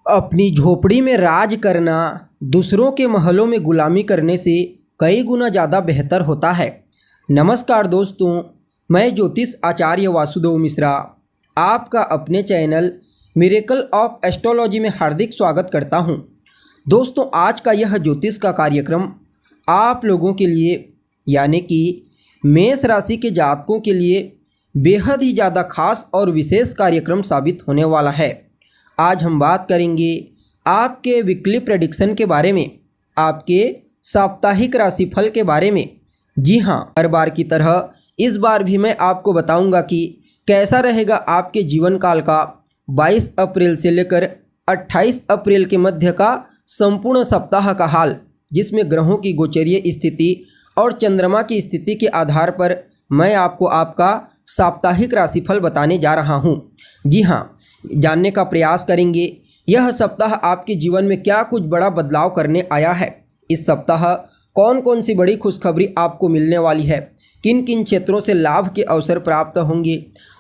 अपनी झोपड़ी में राज करना दूसरों के महलों में गुलामी करने से कई गुना ज़्यादा बेहतर होता है। नमस्कार दोस्तों, मैं ज्योतिष आचार्य वासुदेव मिश्रा आपका अपने चैनल मिरेकल ऑफ एस्ट्रोलॉजी में हार्दिक स्वागत करता हूं। दोस्तों, आज का यह ज्योतिष का कार्यक्रम आप लोगों के लिए यानी कि मेष राशि के जातकों के लिए बेहद ही ज़्यादा खास और विशेष कार्यक्रम साबित होने वाला है। आज हम बात करेंगे आपके वीकली प्रेडिक्शन के बारे में, आपके साप्ताहिक राशिफल के बारे में। जी हाँ, हर बार की तरह इस बार भी मैं आपको बताऊंगा कि कैसा रहेगा आपके जीवन काल का 22 अप्रैल से लेकर 28 अप्रैल के मध्य का संपूर्ण सप्ताह का हाल, जिसमें ग्रहों की गोचरीय स्थिति और चंद्रमा की स्थिति के आधार पर मैं आपको आपका साप्ताहिक राशिफल बताने जा रहा हूँ। जी हाँ, जानने का प्रयास करेंगे यह सप्ताह आपके जीवन में क्या कुछ बड़ा बदलाव करने आया है। इस सप्ताह कौन कौन सी बड़ी खुशखबरी आपको मिलने वाली है, किन किन क्षेत्रों से लाभ के अवसर प्राप्त होंगे,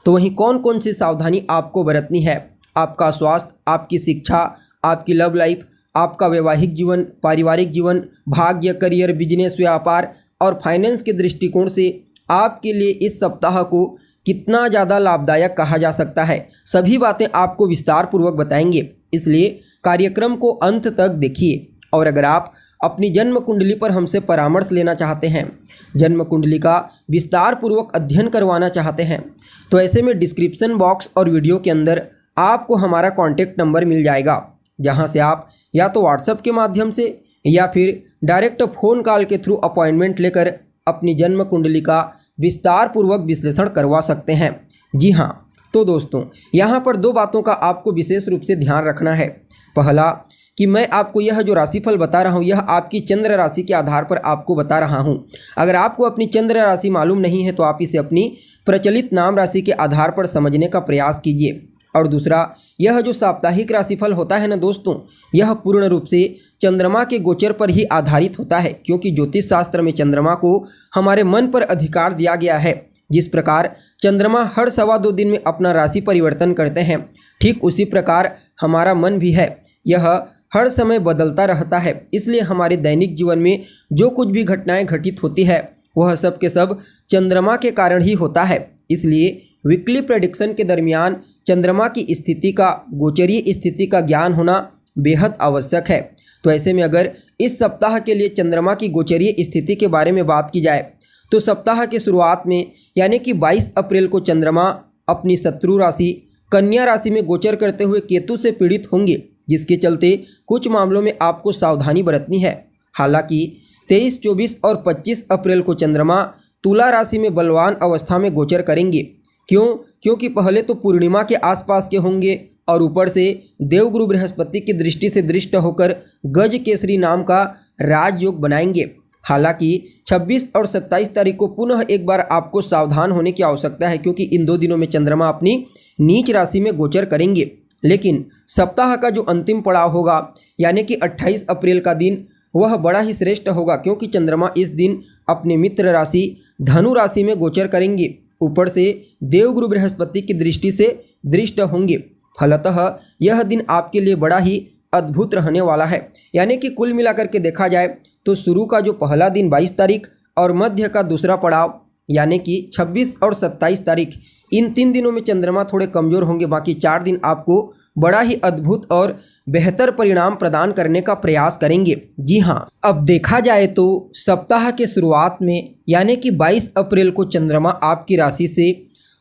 तो वहीं कौन कौन सी सावधानी आपको बरतनी है। आपका स्वास्थ्य, आपकी शिक्षा, आपकी लव लाइफ, आपका वैवाहिक जीवन, पारिवारिक जीवन, भाग्य, करियर, बिजनेस, व्यापार और फाइनेंस के दृष्टिकोण से आपके लिए इस सप्ताह को कितना ज़्यादा लाभदायक कहा जा सकता है, सभी बातें आपको विस्तार पूर्वक बताएंगे। इसलिए कार्यक्रम को अंत तक देखिए। और अगर आप अपनी जन्म कुंडली पर हमसे परामर्श लेना चाहते हैं, जन्म कुंडली का विस्तार पूर्वक अध्ययन करवाना चाहते हैं, तो ऐसे में डिस्क्रिप्शन बॉक्स और वीडियो के अंदर आपको हमारा कॉन्टैक्ट नंबर मिल जाएगा, जहां से आप या तो व्हाट्सएप के माध्यम से या फिर डायरेक्ट फ़ोन कॉल के थ्रू अपॉइंटमेंट लेकर अपनी जन्म कुंडली का विस्तार पूर्वक विश्लेषण करवा सकते हैं। जी हाँ, तो दोस्तों, यहाँ पर दो बातों का आपको विशेष रूप से ध्यान रखना है। पहला कि मैं आपको यह जो राशिफल बता रहा हूँ, यह आपकी चंद्र राशि के आधार पर आपको बता रहा हूँ। अगर आपको अपनी चंद्र राशि मालूम नहीं है तो आप इसे अपनी प्रचलित नाम राशि के आधार पर समझने का प्रयास कीजिए। और दूसरा, यह जो साप्ताहिक राशिफल होता है ना दोस्तों, यह पूर्ण रूप से चंद्रमा के गोचर पर ही आधारित होता है, क्योंकि ज्योतिष शास्त्र में चंद्रमा को हमारे मन पर अधिकार दिया गया है। जिस प्रकार चंद्रमा हर 2.25 दिन में अपना राशि परिवर्तन करते हैं, ठीक उसी प्रकार हमारा मन भी है, यह हर समय बदलता रहता है। इसलिए हमारे दैनिक जीवन में जो कुछ भी घटनाएं घटित होती है, वह सब के सब चंद्रमा के कारण ही होता है। इसलिए वीकली प्रेडिक्शन के दरमियान चंद्रमा की स्थिति का, गोचरीय स्थिति का ज्ञान होना बेहद आवश्यक है। तो ऐसे में अगर इस सप्ताह के लिए चंद्रमा की गोचरीय स्थिति के बारे में बात की जाए, तो सप्ताह के शुरुआत में यानी कि 22 अप्रैल को चंद्रमा अपनी शत्रु राशि कन्या राशि में गोचर करते हुए केतु से पीड़ित होंगे, जिसके चलते कुछ मामलों में आपको सावधानी बरतनी है। हालांकि 23, 24 और 25 अप्रैल को चंद्रमा तुला राशि में बलवान अवस्था में गोचर करेंगे। क्योंकि पहले तो पूर्णिमा के आसपास के होंगे और ऊपर से देवगुरु बृहस्पति की दृष्टि से दृष्ट होकर गज केसरी नाम का राजयोग बनाएंगे। हालांकि 26 और 27 तारीख को पुनः एक बार आपको सावधान होने की आवश्यकता है, क्योंकि इन 2 दिनों में चंद्रमा अपनी नीच राशि में गोचर करेंगे। लेकिन सप्ताह का जो अंतिम पड़ाव होगा यानी कि 28 अप्रैल का दिन, वह बड़ा ही श्रेष्ठ होगा, क्योंकि चंद्रमा इस दिन अपने मित्र राशि धनु राशि में गोचर करेंगे। ऊपर से देवगुरु बृहस्पति की दृष्टि से दृष्ट होंगे। फलतः यह दिन आपके लिए बड़ा ही अद्भुत रहने वाला है। यानी कि कुल मिलाकर के देखा जाए तो शुरू का जो पहला दिन 22 तारीख और मध्य का दूसरा पड़ाव यानी कि 26 और 27 तारीख, इन 3 दिनों में चंद्रमा थोड़े कमज़ोर होंगे। बाकी 4 दिन आपको बड़ा ही अद्भुत और बेहतर परिणाम प्रदान करने का प्रयास करेंगे। जी हाँ, अब देखा जाए तो सप्ताह के शुरुआत में यानी कि 22 अप्रैल को चंद्रमा आपकी राशि से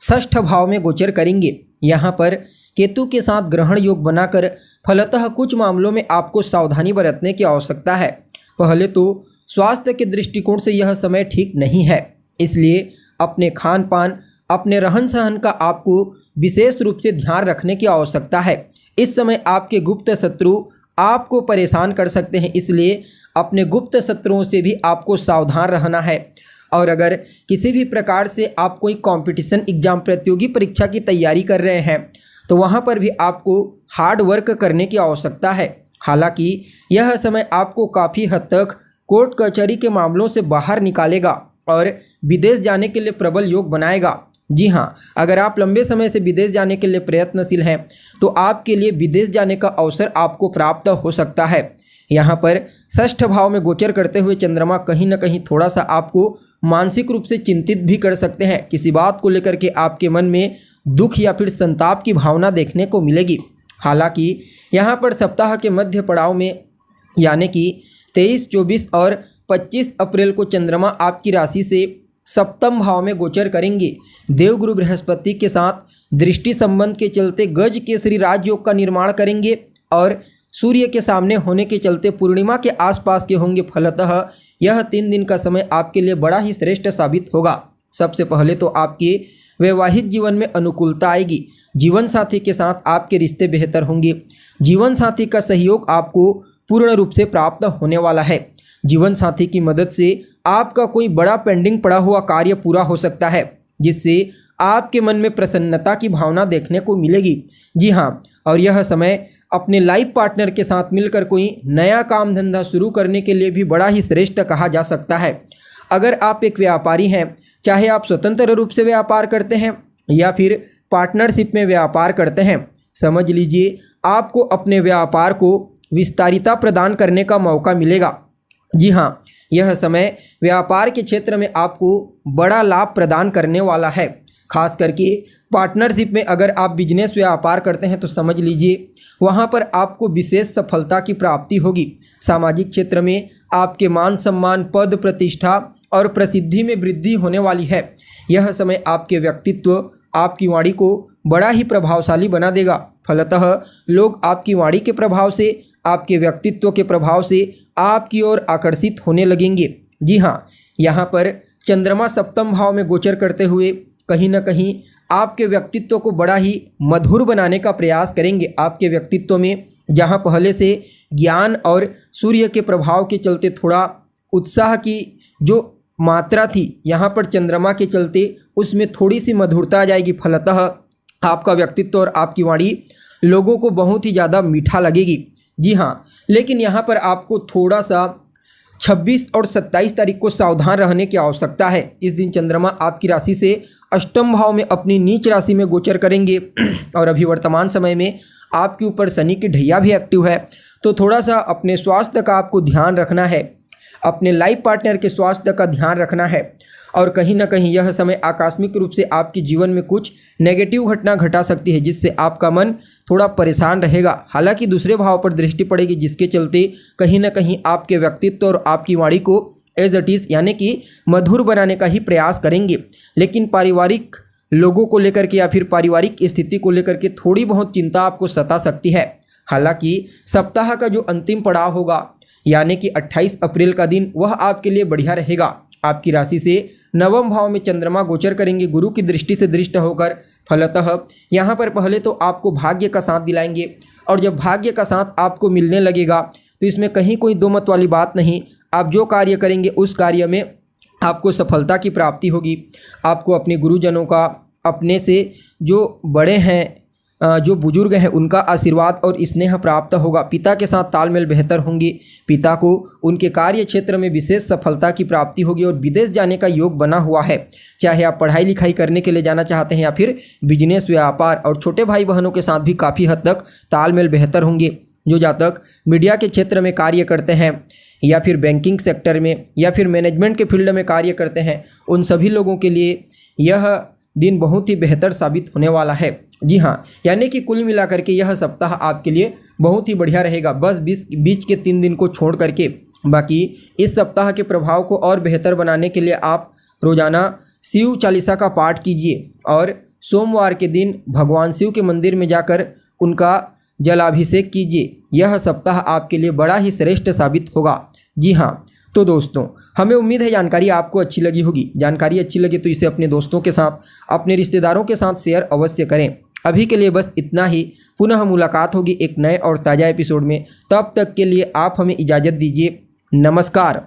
षष्ठ भाव में गोचर करेंगे। यहाँ पर केतु के साथ ग्रहण योग बनाकर फलतः कुछ मामलों में आपको सावधानी बरतने की आवश्यकता है। पहले तो स्वास्थ्य के दृष्टिकोण से यह समय ठीक नहीं है, इसलिए अपने खान पान, अपने रहन सहन का आपको विशेष रूप से ध्यान रखने की आवश्यकता है। इस समय आपके गुप्त शत्रु आपको परेशान कर सकते हैं, इसलिए अपने गुप्त शत्रुओं से भी आपको सावधान रहना है। और अगर किसी भी प्रकार से आप कोई कंपटीशन एग्जाम, प्रतियोगी परीक्षा की तैयारी कर रहे हैं, तो वहाँ पर भी आपको हार्ड वर्क करने की आवश्यकता है। हालांकि यह समय आपको काफ़ी हद तक कोर्ट कचहरी के मामलों से बाहर निकालेगा और विदेश जाने के लिए प्रबल योग बनाएगा। जी हाँ, अगर आप लंबे समय से विदेश जाने के लिए प्रयत्नशील हैं तो आपके लिए विदेश जाने का अवसर आपको प्राप्त हो सकता है। यहाँ पर षष्ठ भाव में गोचर करते हुए चंद्रमा कहीं ना कहीं थोड़ा सा आपको मानसिक रूप से चिंतित भी कर सकते हैं। किसी बात को लेकर के आपके मन में दुख या फिर संताप की भावना देखने को मिलेगी। हालांकि यहाँ पर सप्ताह के मध्य पड़ाव में यानी कि 23, 24 और 25 अप्रैल को चंद्रमा आपकी राशि से सप्तम भाव में गोचर करेंगे। देवगुरु बृहस्पति के साथ दृष्टि संबंध के चलते गज केसरी राजयोग का निर्माण करेंगे और सूर्य के सामने होने के चलते पूर्णिमा के आसपास के होंगे। फलतः यह 3 दिन का समय आपके लिए बड़ा ही श्रेष्ठ साबित होगा। सबसे पहले तो आपके वैवाहिक जीवन में अनुकूलता आएगी। जीवन साथी के साथ आपके रिश्ते बेहतर होंगे। जीवन साथी का सहयोग आपको पूर्ण रूप से प्राप्त होने वाला है। जीवन साथी की मदद से आपका कोई बड़ा पेंडिंग पड़ा हुआ कार्य पूरा हो सकता है, जिससे आपके मन में प्रसन्नता की भावना देखने को मिलेगी। जी हाँ, और यह समय अपने लाइफ पार्टनर के साथ मिलकर कोई नया काम धंधा शुरू करने के लिए भी बड़ा ही श्रेष्ठ कहा जा सकता है। अगर आप एक व्यापारी हैं, चाहे आप स्वतंत्र रूप से व्यापार करते हैं या फिर पार्टनरशिप में व्यापार करते हैं, समझ लीजिए आपको अपने व्यापार को विस्तारिता प्रदान करने का मौका मिलेगा। जी हाँ, यह समय व्यापार के क्षेत्र में आपको बड़ा लाभ प्रदान करने वाला है। खास करके पार्टनरशिप में अगर आप बिजनेस व्यापार करते हैं तो समझ लीजिए वहाँ पर आपको विशेष सफलता की प्राप्ति होगी। सामाजिक क्षेत्र में आपके मान सम्मान, पद प्रतिष्ठा और प्रसिद्धि में वृद्धि होने वाली है। यह समय आपके व्यक्तित्व, आपकी वाणी को बड़ा ही प्रभावशाली बना देगा। फलतः लोग आपकी वाणी के प्रभाव से, आपके व्यक्तित्व के प्रभाव से आपकी ओर आकर्षित होने लगेंगे। जी हाँ, यहाँ पर चंद्रमा सप्तम भाव में गोचर करते हुए कहीं ना कहीं आपके व्यक्तित्व को बड़ा ही मधुर बनाने का प्रयास करेंगे। आपके व्यक्तित्व में जहाँ पहले से ज्ञान और सूर्य के प्रभाव के चलते थोड़ा उत्साह की जो मात्रा थी, यहाँ पर चंद्रमा के चलते उसमें थोड़ी सी मधुरता आ जाएगी। फलतः आपका व्यक्तित्व और आपकी वाणी लोगों को बहुत ही ज़्यादा मीठा लगेगी। जी हाँ, लेकिन यहाँ पर आपको थोड़ा सा 26 और 27 तारीख को सावधान रहने की आवश्यकता है। इस दिन चंद्रमा आपकी राशि से अष्टम भाव में अपनी नीच राशि में गोचर करेंगे और अभी वर्तमान समय में आपके ऊपर शनि की ढैया भी एक्टिव है, तो थोड़ा सा अपने स्वास्थ्य का आपको ध्यान रखना है, अपने लाइफ पार्टनर के स्वास्थ्य का ध्यान रखना है। और कहीं ना कहीं यह समय आकस्मिक रूप से आपके जीवन में कुछ नेगेटिव घटना घटा सकती है, जिससे आपका मन थोड़ा परेशान रहेगा। हालांकि दूसरे भाव पर दृष्टि पड़ेगी, जिसके चलते कहीं ना कहीं आपके व्यक्तित्व और आपकी वाणी को एज इट इज़ यानी कि मधुर बनाने का ही प्रयास करेंगे। लेकिन पारिवारिक लोगों को लेकर के या फिर पारिवारिक स्थिति को लेकर के थोड़ी बहुत चिंता आपको सता सकती है। हालांकि सप्ताह का जो अंतिम पड़ाव होगा यानी कि 28 अप्रैल का दिन, वह आपके लिए बढ़िया रहेगा। आपकी राशि से नवम भाव में चंद्रमा गोचर करेंगे गुरु की दृष्टि से दृष्ट होकर। फलतः यहाँ पर पहले तो आपको भाग्य का साथ दिलाएंगे, और जब भाग्य का साथ आपको मिलने लगेगा तो इसमें कहीं कोई दो मत वाली बात नहीं। आप जो कार्य करेंगे उस कार्य में आपको सफलता की प्राप्ति होगी। आपको अपने गुरुजनों का, अपने से जो बड़े हैं, जो बुजुर्ग हैं, उनका आशीर्वाद और स्नेह प्राप्त होगा। पिता के साथ तालमेल बेहतर होंगे। पिता को उनके कार्य क्षेत्र में विशेष सफलता की प्राप्ति होगी और विदेश जाने का योग बना हुआ है। चाहे आप पढ़ाई लिखाई करने के लिए जाना चाहते हैं या फिर बिजनेस व्यापार, और छोटे भाई बहनों के साथ भी काफ़ी हद तक तालमेल बेहतर होंगे। जो जातक मीडिया के क्षेत्र में कार्य करते हैं या फिर बैंकिंग सेक्टर में या फिर मैनेजमेंट के फील्ड में कार्य करते हैं, उन सभी लोगों के लिए यह दिन बहुत ही बेहतर साबित होने वाला है। जी हाँ, यानी कि कुल मिलाकर के यह सप्ताह आपके लिए बहुत ही बढ़िया रहेगा। बस बीच के 3 दिन को छोड़ करके बाकी इस सप्ताह के प्रभाव को और बेहतर बनाने के लिए आप रोजाना शिव चालीसा का पाठ कीजिए और सोमवार के दिन भगवान शिव के मंदिर में जाकर उनका जलाभिषेक कीजिए। यह सप्ताह आपके लिए बड़ा ही श्रेष्ठ साबित होगा। जी हाँ, तो दोस्तों, हमें उम्मीद है जानकारी आपको अच्छी लगी होगी। जानकारी अच्छी लगे तो इसे अपने दोस्तों के साथ, अपने रिश्तेदारों के साथ शेयर अवश्य करें। अभी के लिए बस इतना ही। पुनः मुलाकात होगी एक नए और ताज़ा एपिसोड में। तब तक के लिए आप हमें इजाज़त दीजिए। नमस्कार।